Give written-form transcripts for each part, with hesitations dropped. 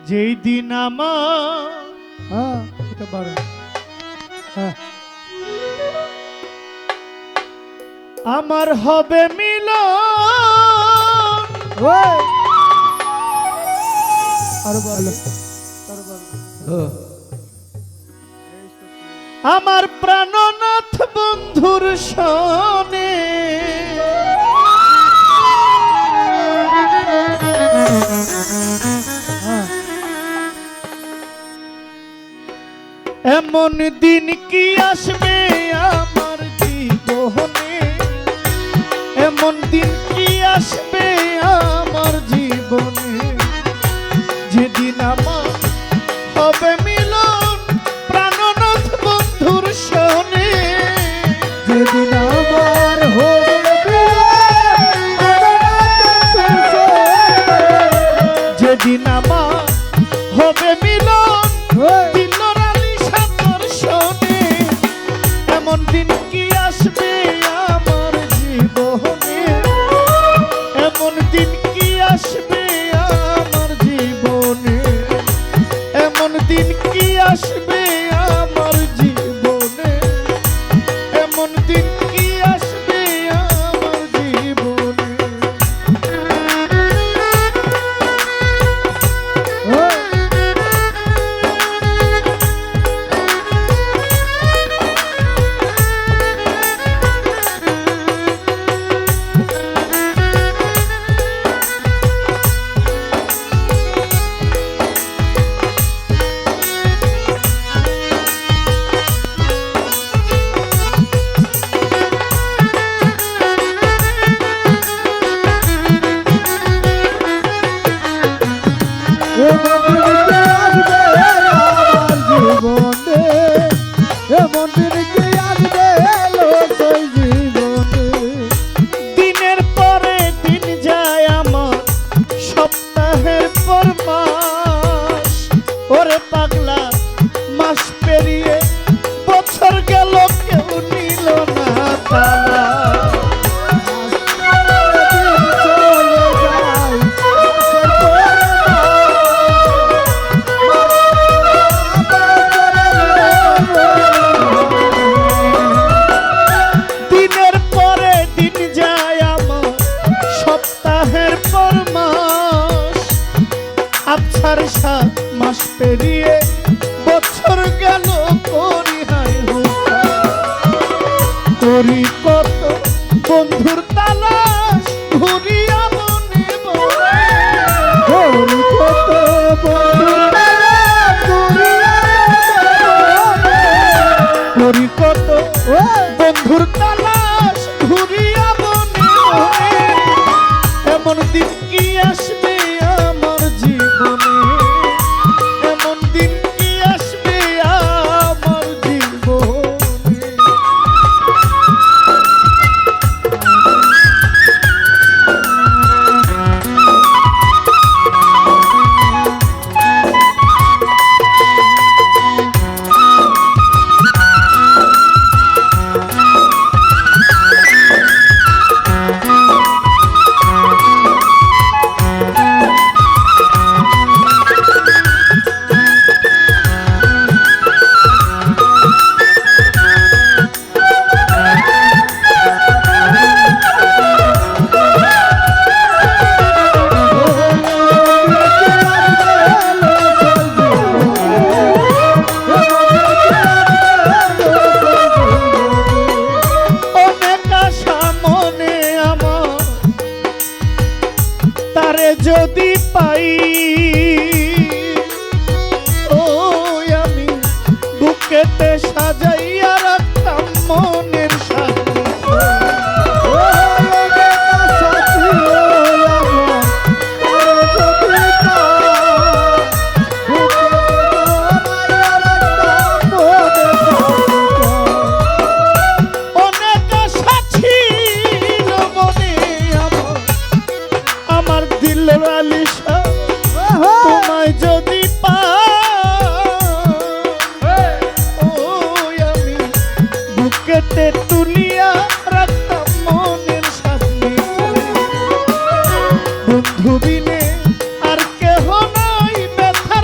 যেই দিন আমার হবে মিলন, আমার প্রাণনাথ বন্ধুর সনে এমন দিন কি আসবে আমার জীবনে, এমন দিন কি আসবে আমার জীবনে, যেদিন আমার হবে মিলন প্রাণনাথ বন্ধুর সনে, যেদিন আমার হবে যেদিন আমার হবে মিলন দিলর আলী সাগর সনে, এমন দিন কি আসবে আমার জীবনে, এমন দিন কি আসবে আমার জীবনে, এমন দিন কি আসবে আমার জীবনে, এমন দিন কি আসবে আমার জীবনে। এমন দিন কি আসবে লোকই জীবনে, দিনের পরে দিন যায় আমার সপ্তাহের পর মাস, ওরে পাগলা মাস পেরিয়ে বছর গেল কেউ নিল না তালা, দিনের পরে দিন যায় আমার সপ্তাহের পর মাস, আচ্ছার 7 মাস পেরিয়ে বছর গেল করি হাই হুকা, করি কত বন্ধুর তালাশ ঘুরিয়া মনে মনে, করি কত বন্ধুর তালাশ ঘুরিয়া করি কত বন্ধুর তালাশ ঘুরিয়া মনে মনে, এমন দিন কি আসবে আমার জীবনে, এমন দিন কি আসবে আমার জীবনে। যদি পাই ও আমি বুকেতে সাজাইয়া রাখতাম মনের সাথে, অনেক আশা ছিল মনে আমার দিলের আলিশা, তোমায় যদি পাই ও আমি বুকেতে তুলিয়া রাখতাম মনের সাথে, বন্ধু বিনে আর কেহ নাই ব্যথা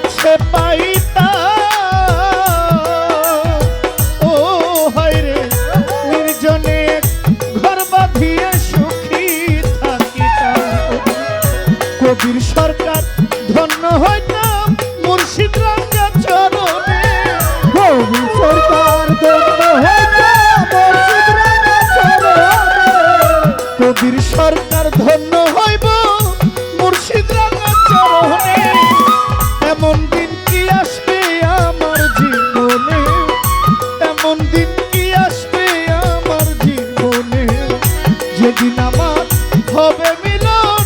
কাছে পাইতাম, ও হায়রে নির্জনে ঘর বাঁধিয়ে সুখী থাকিতাম। কবির সরকার ধন্য হইতাম মুর্শিদ রাঙ্গা চরণে। কবি সরকার ধন্য হইতাম মুর্শিদ রাঙ্গা চরণে। কবির সরকার ধন্য হইব মুর্শিদ রাঙ্গা চরণে। এমন দিন কি আসবে আমার জীবনে, এমন দিন কি আসবে আমার জীবনে, যেদিন আমার হবে মিলন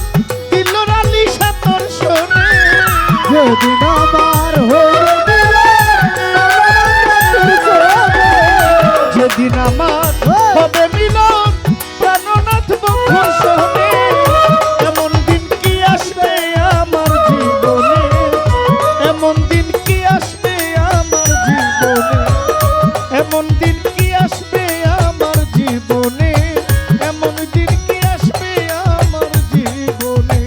দিলর আলী সাতর শোনে। যেদিন আমার হইবে যেদিন আমার হবে মিলন প্রাণনাথ বন্ধু শোনে। এমন দিন কি আসবে আমার জীবনে, এমন দিন কি আসবে আমার জীবনে, এমন দিন কি আসবে আমার জীবনে, এমন দিন কি আসবে আমার জীবনে,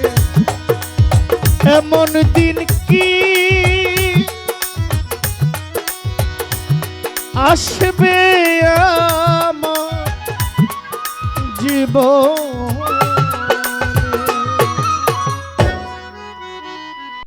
এমন দিন কি আসবে আমার জীবন।